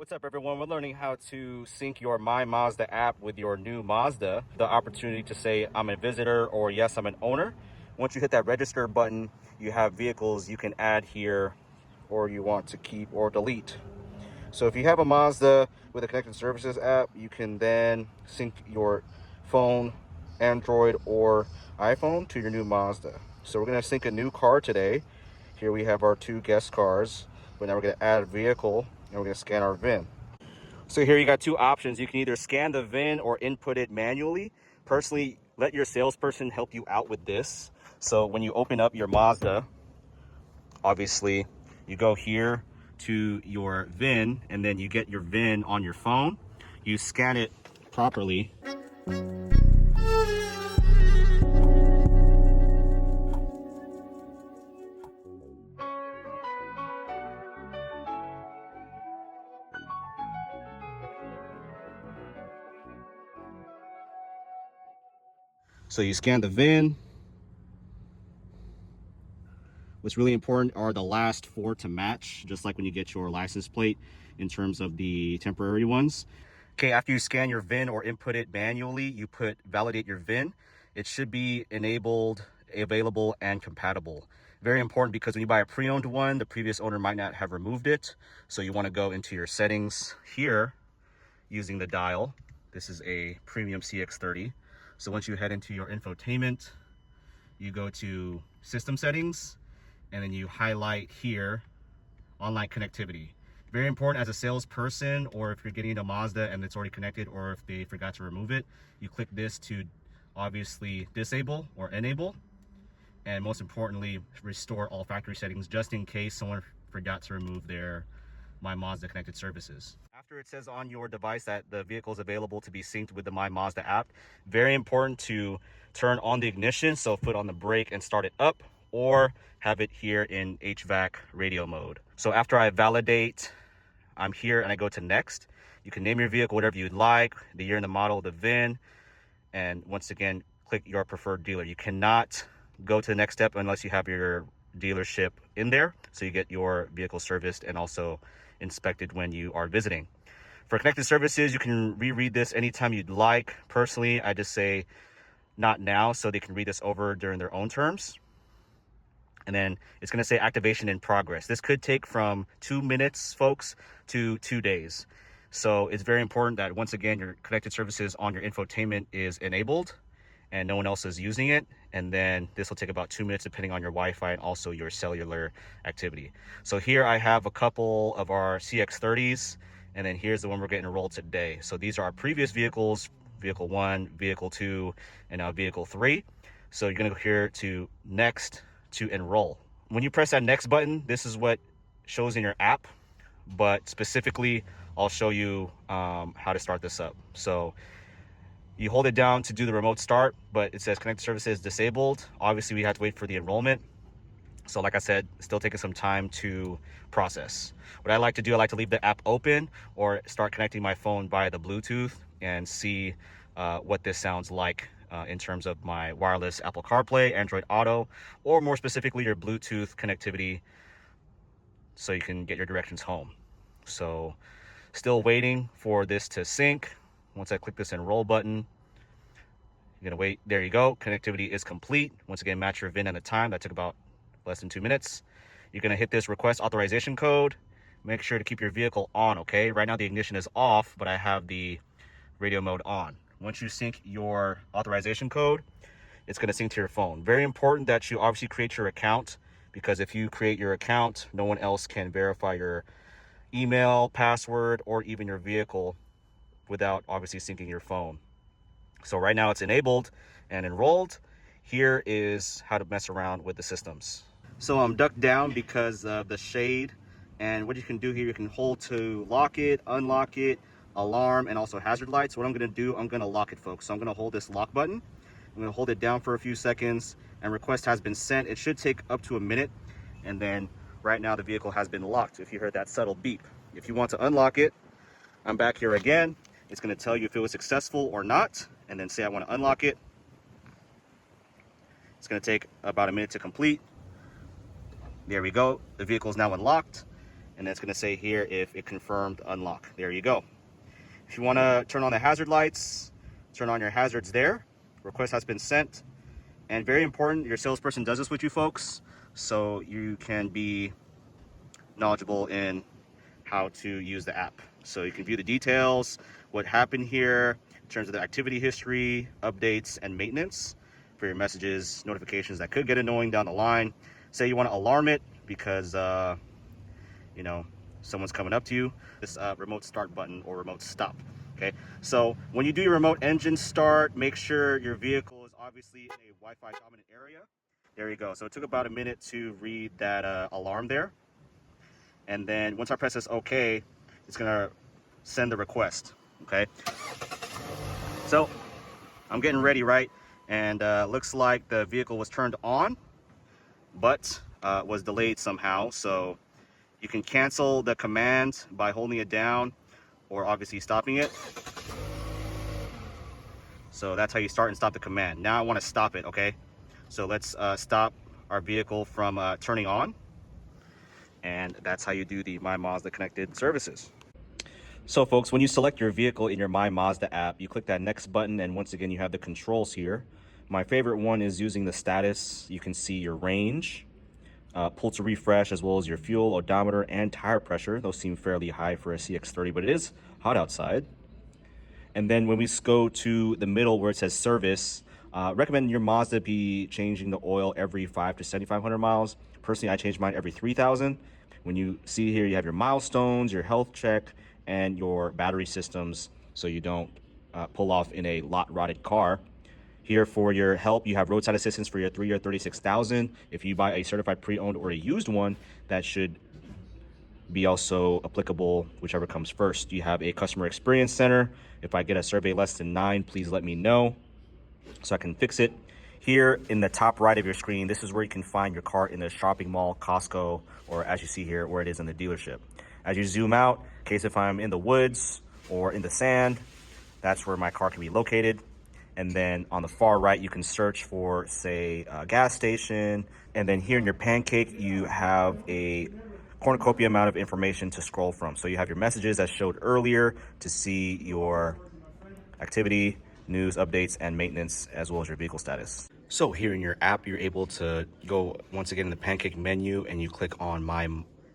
What's up, everyone? We're learning how to sync your MyMazda app with your new Mazda. The opportunity to say I'm a visitor or yes, I'm an owner. Once you hit that register button, you have vehicles you can add here or you want to keep or delete. So if you have a Mazda with a connected services app, you can then sync your phone, Android or iPhone to your new Mazda. So we're going to sync a new car today. Here we have our two guest cars, but now we're going to add a vehicle and we're going to scan our VIN. So here you got two options. You can either scan the VIN or input it manually. Personally, let your salesperson help you out with this. So when you open up your Mazda, obviously you go here to your VIN and then you get your VIN on your phone. You scan it properly. So you scan the VIN. What's really important are the last four to match, just like when you get your license plate in terms of the temporary ones. Okay, after you scan your VIN or input it manually, you put validate your VIN. It should be enabled, available, and compatible. Very important because when you buy a pre-owned one, the previous owner might not have removed it. So you want to go into your settings here using the dial. This is a premium CX-30. So once you head into your infotainment, you go to system settings, and then you highlight here online connectivity. Very important as a salesperson, or if you're getting a Mazda and it's already connected, or if they forgot to remove it, you click this to obviously disable or enable, and most importantly restore all factory settings just in case someone forgot to remove their MyMazda connected services. After it says on your device that the vehicle is available to be synced with the MyMazda app, very important to turn on the ignition, so foot on the brake and start it up, or have it here in HVAC radio mode. So after I validate, I'm here and I go to next. You can name your vehicle whatever you'd like, the year and the model, the VIN, and once again, click your preferred dealer. You cannot go to the next step unless you have your dealership in there, so you get your vehicle serviced and also inspected when you are visiting. For connected services, you can reread this anytime you'd like. Personally, I just say not now, so they can read this over during their own terms. And then it's going to say activation in progress. This could take from 2 minutes, folks, to 2 days. So it's very important that once again, your connected services on your infotainment is enabled and no one else is using it. And then this will take about 2 minutes depending on your Wi-Fi and also your cellular activity. So here I have a couple of our CX-30s, and then here's the one we're getting enrolled today. So these are our previous vehicles, vehicle 1, vehicle 2, and now vehicle 3. So you're going to go here to next to enroll. When you press that next button, this is what shows in your app, but specifically I'll show you how to start this up. So you hold it down to do the remote start, but it says connected services disabled. Obviously we have to wait for the enrollment. So like I said, still taking some time to process. What I like to do, I like to leave the app open or start connecting my phone via the Bluetooth and see what this sounds like in terms of my wireless Apple CarPlay, Android Auto, or more specifically your Bluetooth connectivity, so you can get your directions home. So still waiting for this to sync. Once I click this enroll button, you're gonna wait. There you go. Connectivity is complete. Once again, match your VIN and the time. That took about less than 2 minutes. You're gonna hit this request authorization code. Make sure to keep your vehicle on, okay? Right now the ignition is off, but I have the radio mode on. Once you sync your authorization code, it's going to sync to your phone. Very important that you obviously create your account, because if you create your account, no one else can verify your email, password, or even your vehicle without obviously syncing your phone. So right now it's enabled and enrolled. Here is how to mess around with the systems. So I'm ducked down because of the shade, and what you can do here, you can hold to lock it, unlock it, alarm, and also hazard lights. What I'm going to do, I'm going to lock it, folks. So I'm going to hold this lock button. I'm going to hold it down for a few seconds, and request has been sent. It should take up to a minute, and then right now the vehicle has been locked. If you heard that subtle beep, if you want to unlock it, I'm back here again. It's going to tell you if it was successful or not, and then say I want to unlock it. It's going to take about a minute to complete. There we go. The vehicle is now unlocked. and it's going to say here if it confirmed unlock. There you go. If you want to turn on the hazard lights, turn on your hazards there. Request has been sent. And very important, your salesperson does this with you folks, so you can be knowledgeable in how to use the app. So you can view the details, what happened here in terms of the activity history, updates, and maintenance for your messages, notifications that could get annoying down the line. Say you want to alarm it because you know, someone's coming up to you. This remote start button or remote stop. Okay, so when you do your remote engine start, make sure your vehicle is obviously in a Wi-Fi dominant area. There you go. So it took about a minute to read that alarm there. And then once I press this OK, it's gonna send the request. Okay, so I'm getting ready, right? And looks like the vehicle was turned on, but was delayed somehow. So you can cancel the command by holding it down or obviously stopping it. So that's how you start and stop the command. Now I want to stop it, okay? So let's stop our vehicle from turning on. And that's how you do the MyMazda connected services. So folks, when you select your vehicle in your MyMazda app, you click that next button, and once again, you have the controls here. My favorite one is using the status. You can see your range, pull to refresh, as well as your fuel, odometer, and tire pressure. Those seem fairly high for a CX-30, but it is hot outside. And then when we go to the middle where it says service, recommend your Mazda be changing the oil every 5 to 7,500 miles. Personally, I change mine every 3,000. When you see here, you have your milestones, your health check, and your battery systems, so you don't pull off in a lot rotted car. Here for your help, you have roadside assistance for your 3-year 36,000. If you buy a certified pre-owned or a used one, that should be also applicable, whichever comes first. You have a customer experience center. If I get a survey less than 9, please let me know so I can fix it. Here in the top right of your screen, this is where you can find your car in the shopping mall, Costco, or as you see here, where it is in the dealership. As you zoom out, in case if I'm in the woods or in the sand, that's where my car can be located. And then on the far right, you can search for, say, a gas station. And then here in your pancake, you have a cornucopia amount of information to scroll from. So you have your messages as showed earlier to see your activity, news, updates, and maintenance, as well as your vehicle status. So here in your app, you're able to go once again in the pancake menu and you click on My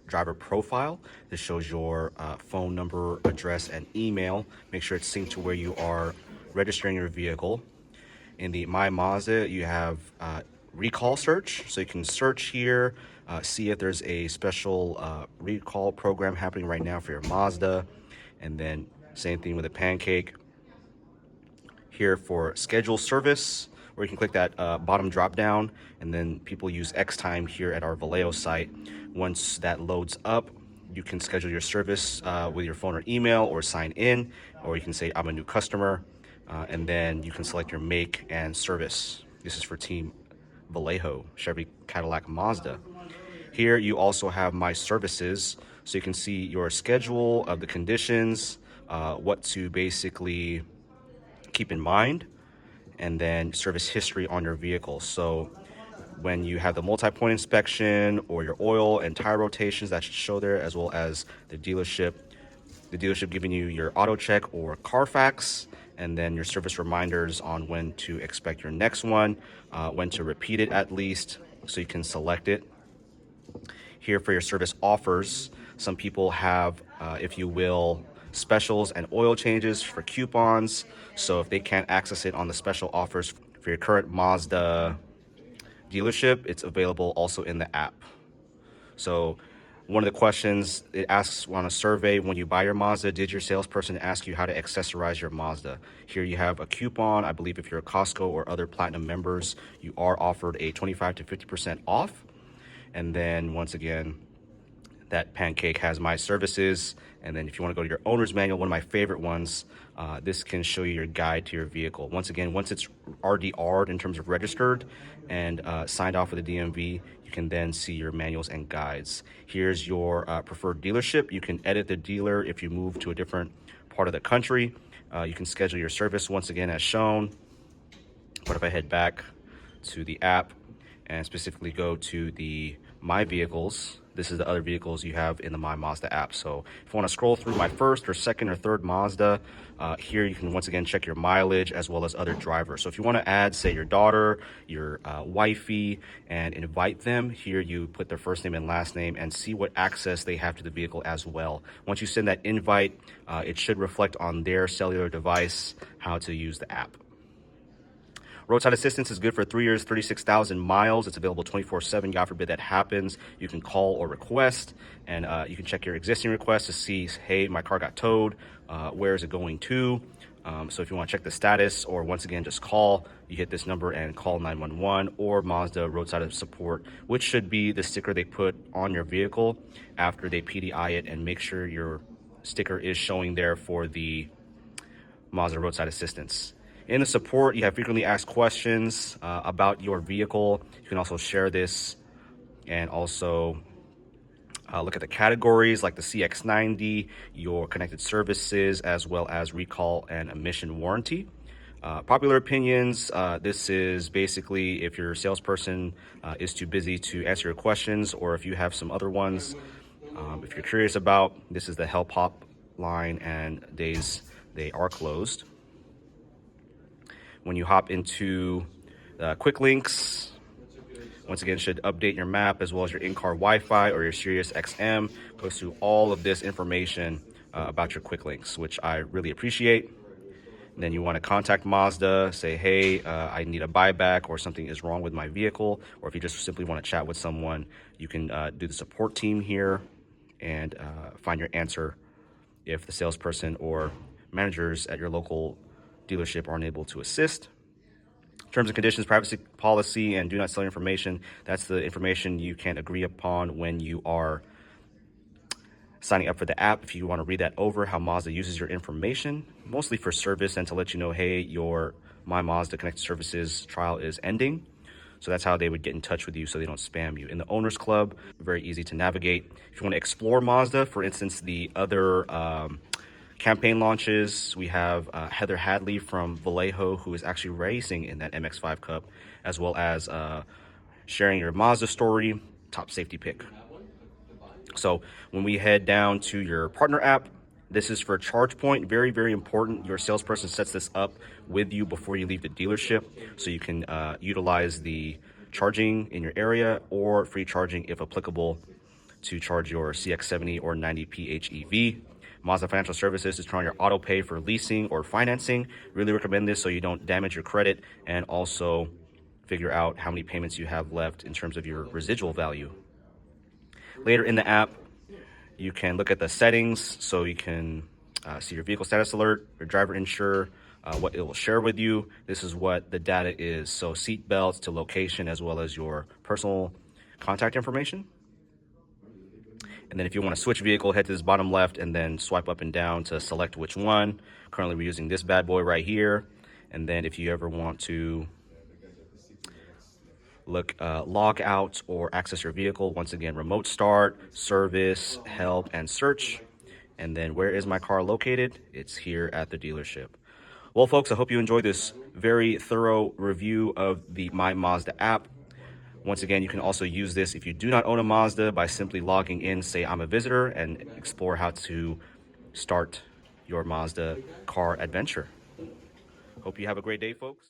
Driver Profile. This shows your phone number, address, and email. Make sure it's synced to where you are registering your vehicle. In the MyMazda, you have recall search, so you can search here, see if there's a special recall program happening right now for your Mazda. And then same thing with a pancake. Here for schedule service, where you can click that bottom drop down, and then people use X time here at our Vallejo site. Once that loads up, you can schedule your service with your phone or email, or sign in, or you can say I'm a new customer, and then you can select your make and service. This is for Team Vallejo, Chevy, Cadillac, Mazda. Here you also have My Services, so you can see your schedule of the conditions, what to basically keep in mind, and then service history on your vehicle. So when you have the multi-point inspection or your oil and tire rotations, that should show there, as well as the dealership giving you your auto check or Carfax, and then your service reminders on when to expect your next one, when to repeat it at least, so you can select it. Here for your service offers, some people have, if you will, specials and oil changes for coupons. So if they can't access it on the special offers for your current Mazda dealership, it's available also in the app. So one of the questions it asks on a survey, when you buy your Mazda, did your salesperson ask you how to accessorize your Mazda? Here you have a coupon. I believe if you're a Costco or other Platinum members, you are offered a 25 to 50% off. And then once again, that pancake has My Services. And then if you want to go to your owner's manual, one of my favorite ones, this can show you your guide to your vehicle. Once again, once it's RDR'd in terms of registered and signed off with the DMV, you can then see your manuals and guides. Here's your preferred dealership. You can edit the dealer if you move to a different part of the country. You can schedule your service once again as shown. What if I head back to the app and specifically go to the My Vehicles this is the other vehicles you have in the MyMazda app. So if you want to scroll through my first or second or third Mazda, here you can once again check your mileage as well as other drivers. So if you want to add, say, your daughter, your wifey, and invite them, here you put their first name and last name and see what access they have to the vehicle as well. Once you send that invite, it should reflect on their cellular device how to use the app. Roadside assistance is good for 3 years, 36,000 miles. It's available 24/7. God forbid that happens. You can call or request, and you can check your existing request to see, hey, my car got towed. Where is it going to? So if you want to check the status, or once again, just call, you hit this number and call 911 or Mazda Roadside Support, which should be the sticker they put on your vehicle after they PDI it, and make sure your sticker is showing there for the Mazda Roadside Assistance. In the support, you have frequently asked questions about your vehicle. You can also share this and also look at the categories like the CX90, your connected services, as well as recall and emission warranty. Popular opinions, this is basically if your salesperson is too busy to answer your questions, or if you have some other ones, if you're curious about, this is the help hotline and days they are closed. When you hop into quick links, once again, should update your map as well as your in-car Wi-Fi or your Sirius XM. Goes through all of this information about your quick links, which I really appreciate. And then you want to contact Mazda, say, hey, I need a buyback or something is wrong with my vehicle. Or if you just simply want to chat with someone, you can do the support team here and find your answer if the salesperson or managers at your local dealership are unable to assist. Terms and conditions, privacy policy, and do not sell information. That's the information you can agree upon when you are signing up for the app. If you want to read that over, how Mazda uses your information, mostly for service and to let you know, hey, your MyMazda Connected Services trial is ending. So that's how they would get in touch with you so they don't spam you. In the Owners Club, very easy to navigate. If you want to explore Mazda, for instance, the other campaign launches, we have Heather Hadley from Vallejo, who is actually racing in that MX-5 Cup, as well as sharing your Mazda story, top safety pick. So when we head down to your partner app, this is for ChargePoint. Very, very important. Your salesperson sets this up with you before you leave the dealership, so you can utilize the charging in your area or free charging if applicable to charge your CX-70 or 90 PHEV. Mazda Financial Services is trying your auto pay for leasing or financing. Really recommend this so you don't damage your credit, and also figure out how many payments you have left in terms of your residual value. Later in the app, you can look at the settings so you can see your vehicle status alert, your driver insure, what it will share with you. This is what the data is. So seat belts to location, as well as your personal contact information. And then if you want to switch vehicle, head to this bottom left and then swipe up and down to select which one. Currently, we're using this bad boy right here. And then if you ever want to log out or access your vehicle, once again, remote start, service, help, and search. And then where is my car located? It's here at the dealership. Well, folks, I hope you enjoyed this very thorough review of the MyMazda app. Once again, you can also use this if you do not own a Mazda by simply logging in, say I'm a visitor, and explore how to start your Mazda car adventure. Hope you have a great day, folks.